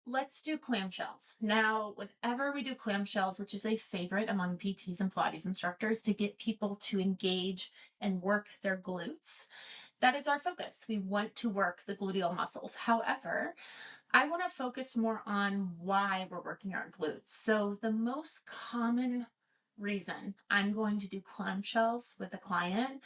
let's do clamshells. Now, whenever we do clamshells, which is a favorite among PTs and Pilates instructors to get people to engage and work their glutes, that is our focus. We want to work the gluteal muscles. However, I want to focus more on why we're working our glutes. So the most common reason I'm going to do clamshells with a client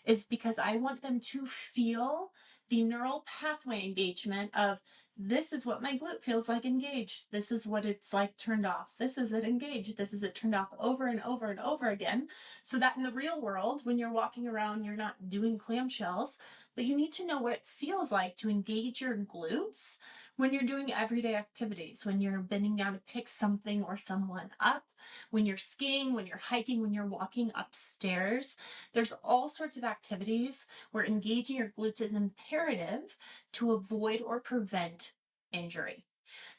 is because I want them to feel the neural pathway engagement of this is what my glute feels like engaged. This is what it's like turned off. This is it engaged. This is it turned off over and over and over again. So that in the real world, when you're walking around, you're not doing clamshells, but you need to know what it feels like to engage your glutes when you're doing everyday activities, when you're bending down to pick something or someone up, when you're skiing, when you're hiking, when you're walking upstairs. There's all sorts of activities where engaging your glutes is imperative to avoid or prevent injury.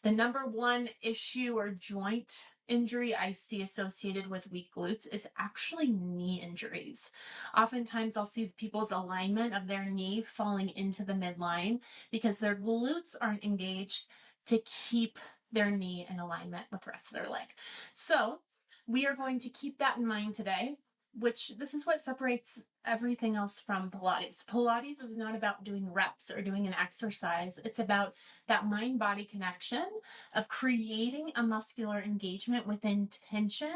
The number one issue or joint injury I see associated with weak glutes is actually knee injuries. Oftentimes I'll see people's alignment of their knee falling into the midline because their glutes aren't engaged to keep their knee in alignment with the rest of their leg. So we are going to keep that in mind today, which this is what separates everything else from Pilates. Pilates is not about doing reps or doing an exercise. It's about that mind-body connection of creating a muscular engagement within tension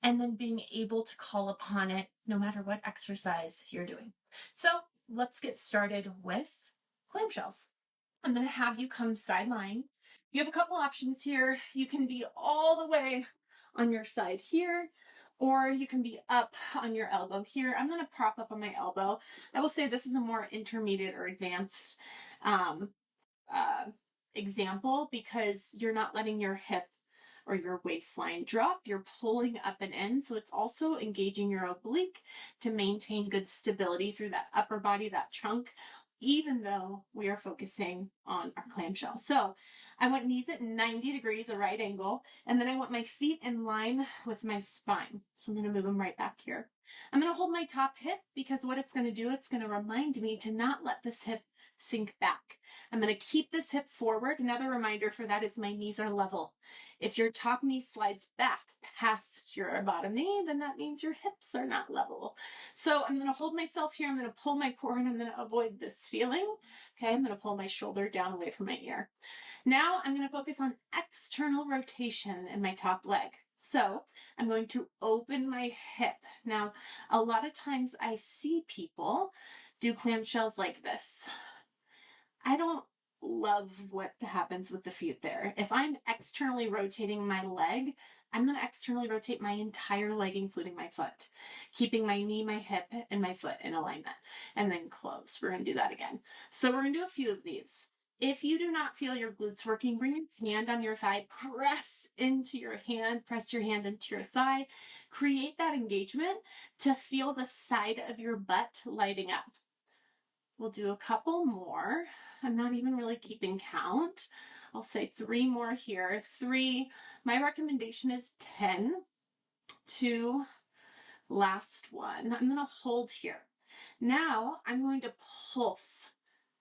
and then being able to call upon it no matter what exercise you're doing. So let's get started with clamshells. I'm going to have you come sideline. You have a couple options here. You can be all the way on your side here, or you can be up on your elbow here. I'm going to prop up on my elbow. I will say this is a more intermediate or advanced example because you're not letting your hip or your waistline drop. You're pulling up and in. So it's also engaging your oblique to maintain good stability through that upper body, that trunk, even though we are focusing on our clamshell. So I want knees at 90 degrees, a right angle, and then I want my feet in line with my spine. So I'm going to move them right back here. I'm going to hold my top hip because what it's going to do, it's going to remind me to not let this hip sink back. I'm going to keep this hip forward. Another reminder for that is my knees are level. If your top knee slides back past your bottom knee, then that means your hips are not level. So I'm going to hold myself here. I'm going to pull my core and I'm going to avoid this feeling. Okay, I'm going to pull my shoulder down away from my ear. Now I'm going to focus on external rotation in my top leg. So I'm going to open my hip. Now, a lot of times I see people do clamshells like this. I don't love what happens with the feet there. If I'm externally rotating my leg, I'm going to externally rotate my entire leg, including my foot, keeping my knee, my hip, and my foot in alignment, and then close. We're going to do that again. So we're going to do a few of these. If you do not feel your glutes working, bring your hand on your thigh, press into your hand, press your hand into your thigh, create that engagement to feel the side of your butt lighting up. We'll do a couple more. I'm not even really keeping count. I'll say 3 more here. 3. My recommendation is 10. 2. Last one. I'm going to hold here. Now I'm going to pulse.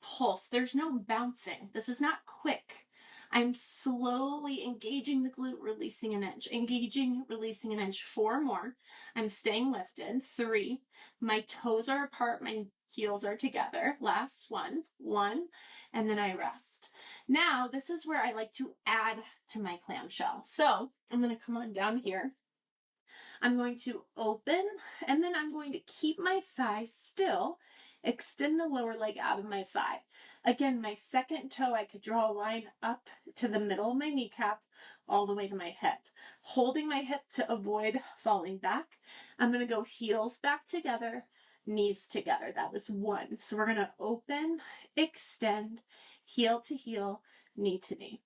Pulse. There's no bouncing. This is not quick. I'm slowly engaging the glute, releasing an inch. Engaging, releasing an inch. 4 more. I'm staying lifted. 3. My toes are apart. My heels are together. Last one. 1. And then I rest. Now, this is where I like to add to my clamshell. So I'm going to come on down here. I'm going to open, and then I'm going to keep my thigh still, extend the lower leg out of my thigh. Again, my second toe, I could draw a line up to the middle of my kneecap, all the way to my hip. Holding my hip to avoid falling back. I'm going to go heels back together, knees together. That was 1. So we're going to open, extend, heel to heel, knee to knee.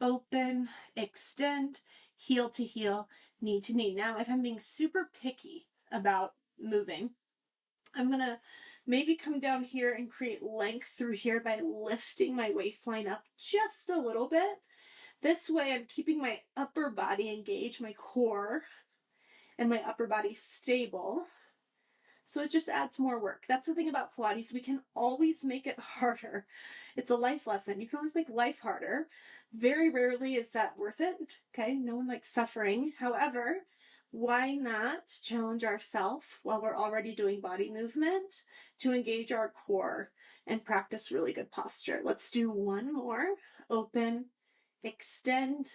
Open, extend, heel to heel, knee to knee. Now, if I'm being super picky about moving, I'm going to maybe come down here and create length through here by lifting my waistline up just a little bit. This way, I'm keeping my upper body engaged, my core and my upper body stable. So it just adds more work. That's the thing about Pilates. We can always make it harder. It's a life lesson. You can always make life harder. Very rarely is that worth it. Okay. No one likes suffering. However, why not challenge ourselves while we're already doing body movement to engage our core and practice really good posture? Let's do one more. Open, extend,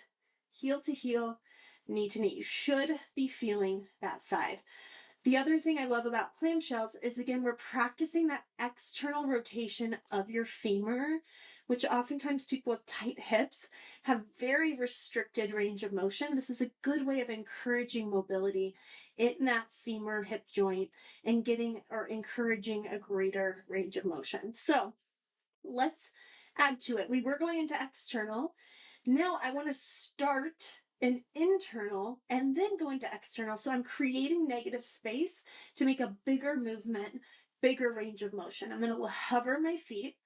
heel to heel, knee to knee. You should be feeling that side. The other thing I love about clamshells is, again, we're practicing that external rotation of your femur, which oftentimes people with tight hips have very restricted range of motion. This is a good way of encouraging mobility in that femur hip joint and getting or encouraging a greater range of motion. So let's add to it. We were going into external. Now I want to start an internal and then go into external. So I'm creating negative space to make a bigger movement, bigger range of motion. I'm going to hover my feet.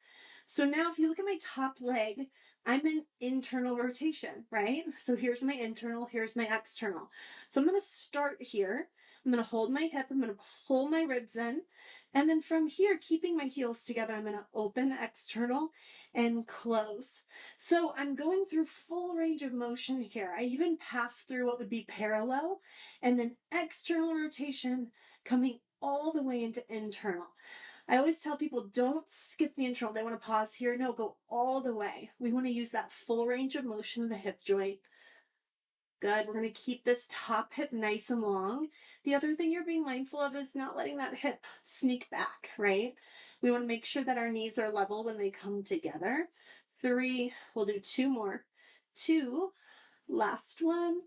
So now if you look at my top leg, I'm in internal rotation, right? So here's my internal, here's my external. So I'm going to start here. I'm going to hold my hip. I'm going to pull my ribs in. And then from here, keeping my heels together, I'm going to open external and close. So I'm going through full range of motion here. I even pass through what would be parallel and then external rotation coming all the way into internal. I always tell people, don't skip the internal. They want to pause here. No, go all the way. We want to use that full range of motion of the hip joint. Good. We're going to keep this top hip nice and long. The other thing you're being mindful of is not letting that hip sneak back, right? We want to make sure that our knees are level when they come together. 3, we'll do 2 more. 2, last one,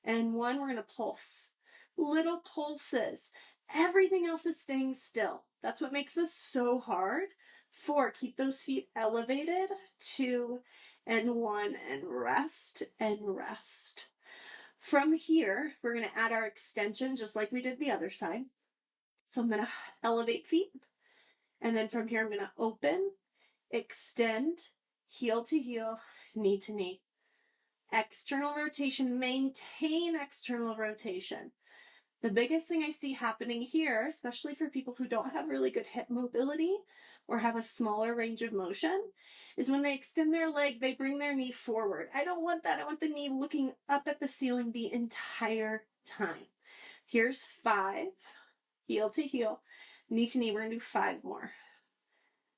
and 1, we're going to pulse. Little pulses. Everything else is staying still. That's what makes this so hard. 4, keep those feet elevated. 2 and 1, and rest and rest. From here, we're going to add our extension just like we did the other side. So I'm going to elevate feet. And then from here, I'm going to open, extend, heel to heel, knee to knee. External rotation, maintain external rotation. The biggest thing I see happening here, especially for people who don't have really good hip mobility or have a smaller range of motion, is when they extend their leg, they bring their knee forward. I don't want that. I want the knee looking up at the ceiling the entire time. Here's 5, heel to heel, knee to knee. We're going to do 5 more.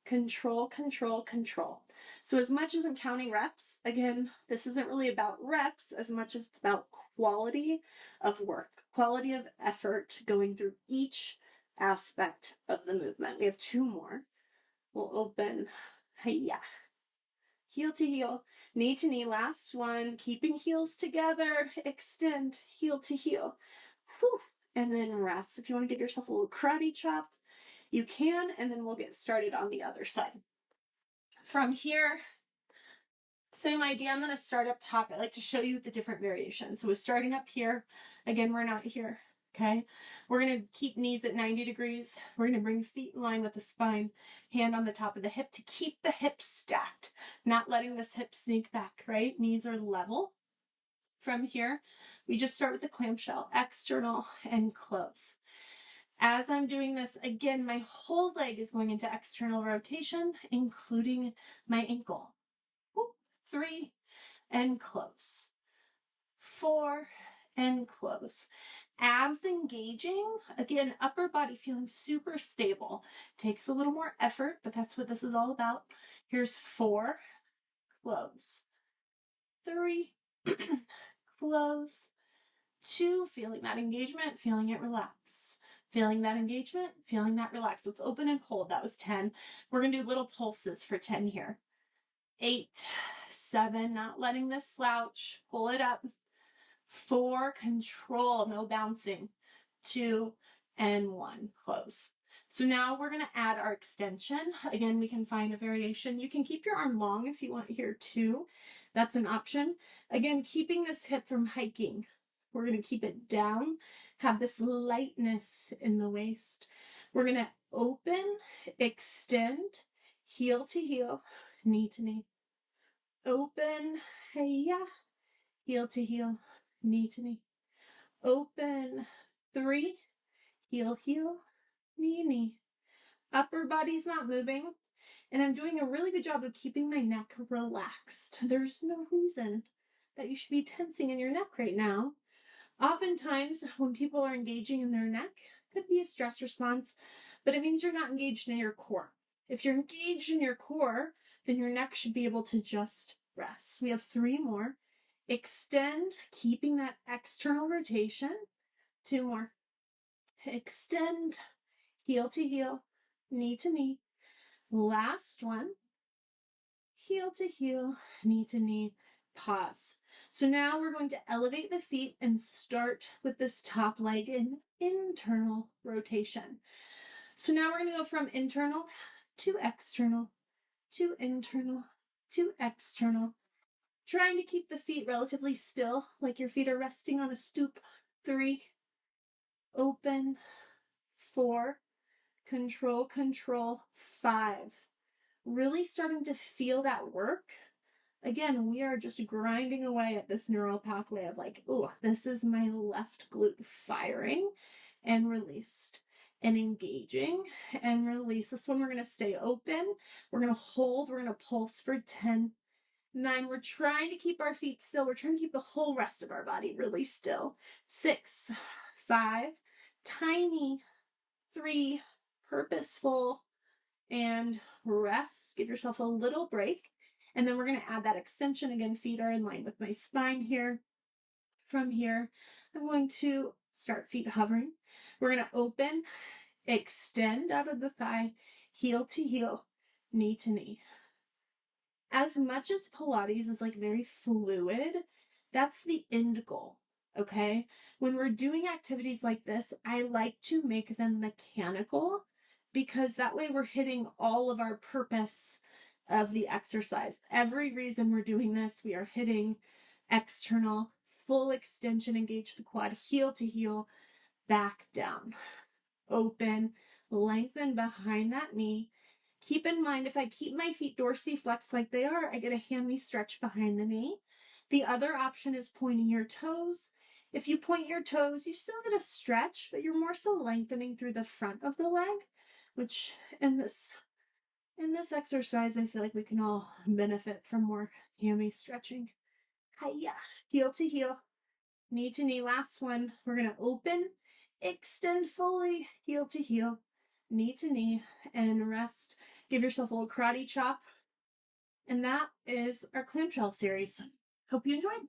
Control, control, control. So as much as I'm counting reps, again, this isn't really about reps as much as it's about quality of work, quality of effort going through each aspect of the movement. We have 2 more. We'll open, hiya, heel to heel, knee to knee. Last one, keeping heels together, extend, heel to heel. Whew. And then rest. If you want to give yourself a little karate chop, you can, and then we'll get started on the other side. From here, same idea. I'm going to start up top. I like to show you the different variations. So we're starting up here. Again, we're not here. Okay. We're going to keep knees at 90 degrees. We're going to bring feet in line with the spine, hand on the top of the hip to keep the hips stacked, not letting this hip sneak back, right? Knees are level. From here, we just start with the clamshell, external and close. As I'm doing this, again, my whole leg is going into external rotation, including my ankle. 3 and close. 4 and close. Abs engaging. Again, upper body feeling super stable. Takes a little more effort, but that's what this is all about. Here's 4, close. 3, close. 2, feeling that engagement, feeling it relax. Feeling that engagement, feeling that relax. Let's open and hold. That was 10. We're going to do little pulses for 10 here. 8, 7, not letting this slouch. Pull it up. 4, control, no bouncing. 2 and 1, close. So now we're going to add our extension. Again, we can find a variation. You can keep your arm long if you want here too. That's an option. Again, keeping this hip from hiking. We're going to keep it down, have this lightness in the waist. We're going to open, extend, heel to heel, knee to knee. Open, hiya, heel to heel, knee to knee. Open, 3, heel, heel, knee, knee. Upper body's not moving. And I'm doing a really good job of keeping my neck relaxed. There's no reason that you should be tensing in your neck right now. Oftentimes, when people are engaging in their neck, could be a stress response, but it means you're not engaged in your core. If you're engaged in your core, then your neck should be able to just rest. We have 3 more. Extend, keeping that external rotation. 2 more. Extend, heel to heel, knee to knee. Last one. Heel to heel, knee to knee, pause. So now we're going to elevate the feet and start with this top leg in internal rotation. So now we're going to go from internal to external, to internal, to external. Trying to keep the feet relatively still, like your feet are resting on a stoop. 3, open. 4, control, control. 5. Really starting to feel that work. Again, we are just grinding away at this neural pathway of like, oh, this is my left glute firing and released and engaging and release. This one, we're going to stay open. We're going to hold. We're going to pulse for 10, 9. We're trying to keep our feet still. We're trying to keep the whole rest of our body really still. 6, 5, tiny. 3, purposeful, and rest. Give yourself a little break. And then we're going to add that extension. Again, feet are in line with my spine here. From here, I'm going to start feet hovering. We're going to open, extend out of the thigh, heel to heel, knee to knee. As much as Pilates is like very fluid, that's the end goal. Okay. When we're doing activities like this, I like to make them mechanical because that way we're hitting all of our purpose of the exercise. Every reason we're doing this, we are hitting external, full extension, engage the quad, heel to heel, back down, open, lengthen behind that knee. Keep in mind, if I keep my feet dorsiflexed like they are, I get a hammy stretch behind the knee. The other option is pointing your toes. If you point your toes, you still get a stretch, but you're more so lengthening through the front of the leg, which in this exercise, I feel like we can all benefit from more hammy stretching. Hiya. Heel to heel, knee to knee. Last one, we're going to open, extend fully, heel to heel, knee to knee, and rest. Give yourself a little karate chop. And that is our Clamshell Series. Hope you enjoyed.